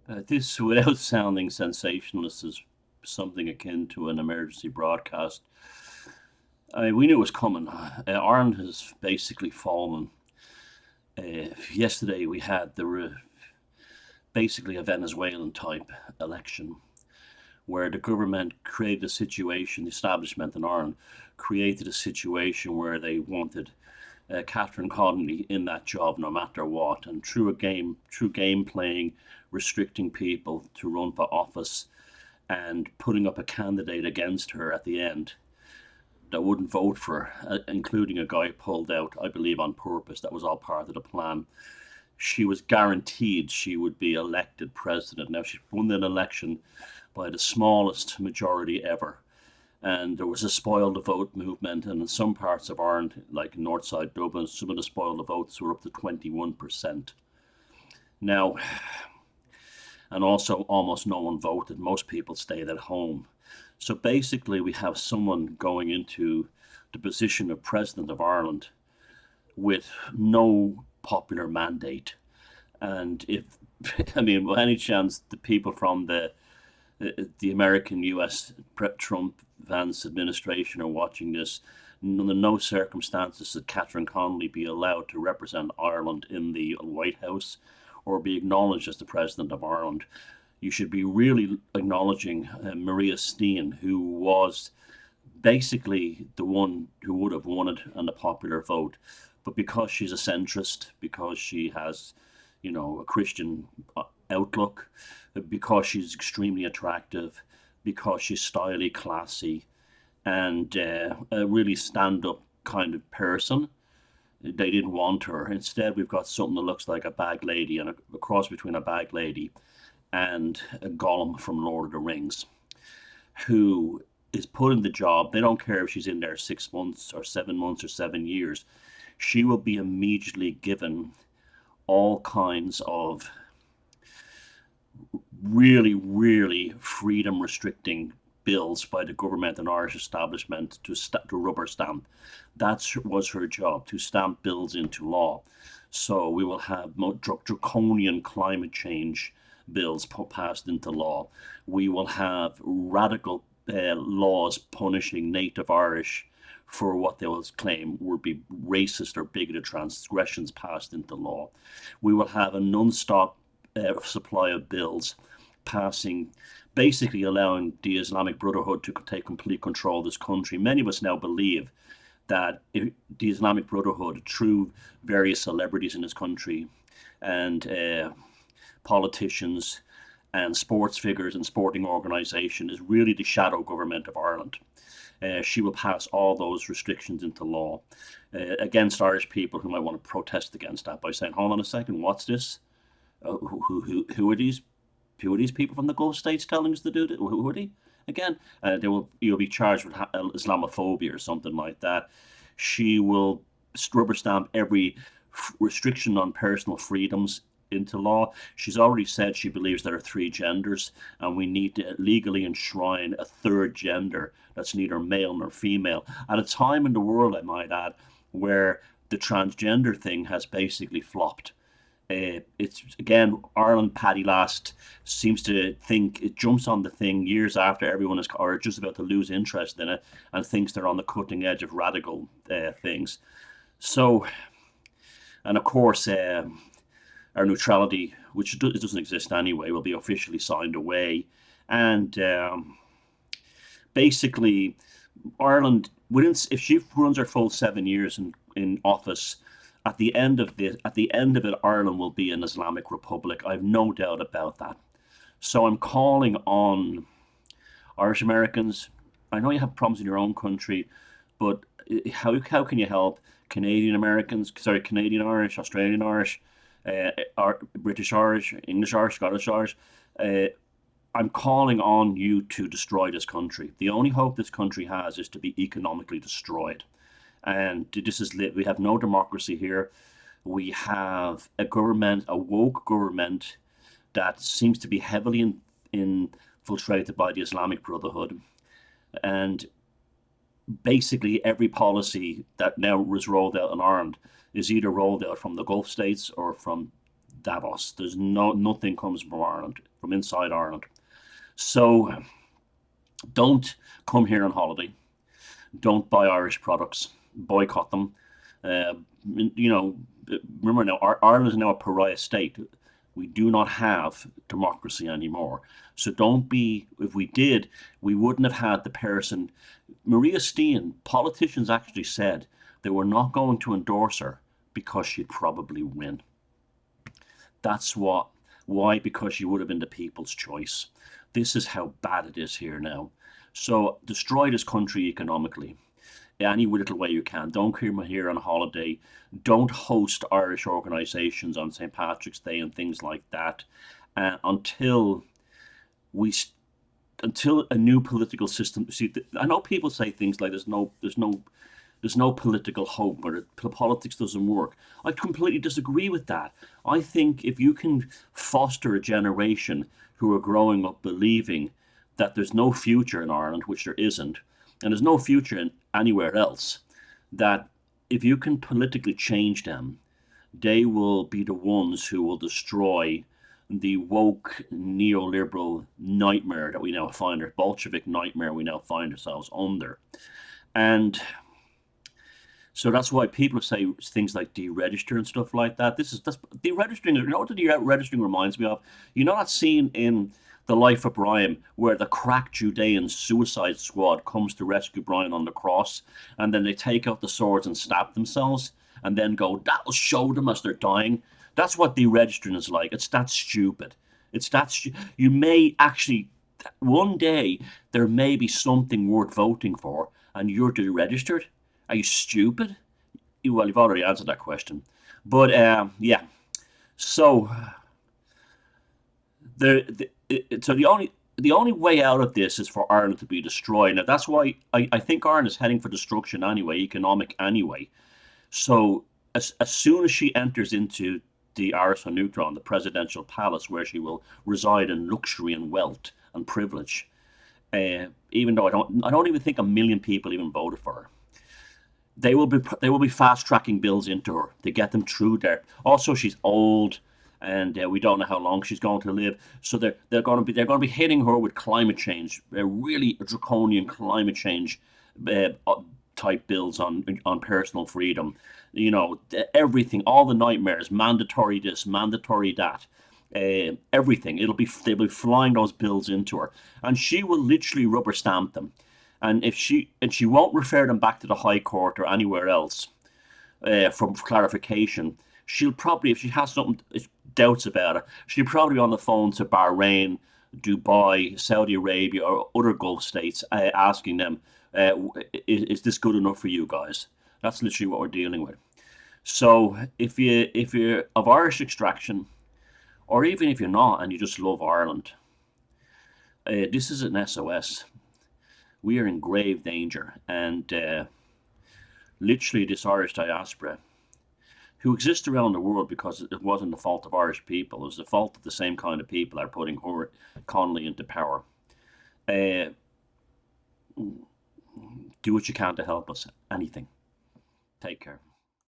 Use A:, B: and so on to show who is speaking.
A: This, without sounding sensationalist, is something akin to an emergency broadcast. We knew it was coming. Ireland has basically fallen. Yesterday we had basically a Venezuelan type election where the government created a situation, the establishment in Ireland created a situation where they wanted Catherine Connolly in that job no matter what, and through game playing, restricting people to run for office, and putting up a candidate against her at the end that wouldn't vote for her, including a guy pulled out, I believe, on purpose. That was all part of the plan. She was guaranteed she would be elected president. Now, she won an election by the smallest majority ever. And there was a spoil the vote movement, and in some parts of Ireland, like Northside Dublin, some of the spoil the votes were up to 21%. Now, and also almost no one voted. Most people stayed at home. So basically, we have someone going into the position of president of Ireland with no popular mandate. And if, I mean, by any chance, the people from the American U.S. Trump Vance administration are watching this, under no circumstances should Catherine Connolly be allowed to represent Ireland in the White House or be acknowledged as the president of Ireland. You should be really acknowledging Maria Steen, who was basically the one who would have won it on the popular vote. But because she's a centrist, because she has, a Christian outlook, because she's extremely attractive, because she's stylish, classy, and a really stand-up kind of person, they didn't want her. Instead, we've got something that looks like a bag lady and a cross between a bag lady and a Gollum from Lord of the Rings, who is put in the job. They don't care if she's in there 6 months or 7 months or 7 years. She will be immediately given all kinds of really, really freedom restricting bills by the government and Irish establishment to rubber stamp. That was her job, to stamp bills into law. So we will have draconian climate change bills passed into law. We will have radical laws punishing native Irish for what they will claim would be racist or bigoted transgressions passed into law. We will have a non-stop supply of bills passing, basically allowing the Islamic Brotherhood to take complete control of this country. Many of us now believe that the Islamic Brotherhood, through various celebrities in this country and politicians and sports figures and sporting organisation, is really the shadow government of Ireland. She will pass all those restrictions into law against Irish people who might want to protest against that by saying, hold on a second, what's this? Who are these? Who are these people from the Gulf states telling us to do this? Who are they? Again, you'll be charged with Islamophobia or something like that. She will rubber stamp every restriction on personal freedoms into law. She's already said she believes there are three genders, and we need to legally enshrine a third gender that's neither male nor female. At a time in the world, I might add, where the transgender thing has basically flopped. It's again, Ireland Paddy Last seems to think it jumps on the thing years after everyone is or just about to lose interest in it, and thinks they're on the cutting edge of radical things. So, and of course, our neutrality, which doesn't exist anyway, will be officially signed away, and basically, Ireland, if she runs her full 7 years in office, at the end of it, Ireland will be an Islamic republic. I've no doubt about that. So I'm calling on Irish Americans. I know you have problems in your own country, but how can you help Canadian Americans? Sorry, Canadian Irish, Australian Irish, British Irish, English Irish, Scottish Irish. Uh, I'm calling on you to destroy this country. The only hope this country has is to be economically destroyed. And this is lit. We have no democracy here. We have a government, a woke government that seems to be heavily infiltrated by the Islamic Brotherhood. And basically, every policy that now was rolled out in Ireland is either rolled out from the Gulf states or from Davos. There's nothing comes from Ireland, from inside Ireland. So don't come here on holiday. Don't buy Irish products. Boycott them. Uh, you know, remember now, Ireland is now a pariah state. We do not have democracy anymore. So don't be, if we did, we wouldn't have had the person. Maria Steen, politicians actually said they were not going to endorse her because she'd probably win. That's what. Why? Because she would have been the people's choice. This is how bad it is here now. So destroy this country economically any little way you can. Don't come here on holiday. Don't host Irish organisations on St. Patrick's Day and things like that until we until a new political system. See, I know people say things like there's no political hope or politics doesn't work. I completely disagree with that. I think if you can foster a generation who are growing up believing that there's no future in Ireland, which there isn't, and there's no future in anywhere else, that if you can politically change them, they will be the ones who will destroy the woke neoliberal nightmare that we now find, our Bolshevik nightmare we now find ourselves under. And so that's why people say things like deregister and stuff like that. That's deregistering. You know what the deregistering reminds me of? You know that scene in The Life of Brian where the crack Judean suicide squad comes to rescue Brian on the cross, and then they take out the swords and stab themselves, and then go, "That'll show them as they're dying." That's what deregistering is like. It's that stupid. You may actually one day there may be something worth voting for, and you're deregistered. Are you stupid? Well, you've already answered that question. But yeah, so the only way out of this is for Ireland to be destroyed. Now that's why I think Ireland is heading for destruction anyway, economic anyway. So as soon as she enters into the Ars Neutron, the presidential palace, where she will reside in luxury and wealth and privilege, even though I don't even think a million people even voted for her. They will be fast tracking bills into her to get them through there. Also, she's old, and we don't know how long she's going to live. So they're going to be hitting her with climate change, really draconian climate change type bills on personal freedom. You know, everything, all the nightmares, mandatory this, mandatory that. Everything. They'll be flying those bills into her, and she will literally rubber stamp them. And she won't refer them back to the High Court or anywhere else for clarification. She'll probably, if she has something doubts about it, she'll probably be on the phone to Bahrain, Dubai, Saudi Arabia, or other Gulf states, asking them, is this good enough for you guys? That's literally what we're dealing with. So if you're of Irish extraction, or even if you're not and you just love Ireland, this is an SOS. We are in grave danger, and literally this Irish diaspora, who exists around the world because it wasn't the fault of Irish people, it was the fault of the same kind of people that are putting Connolly into power. Uh, do what you can to help us. Anything. Take care.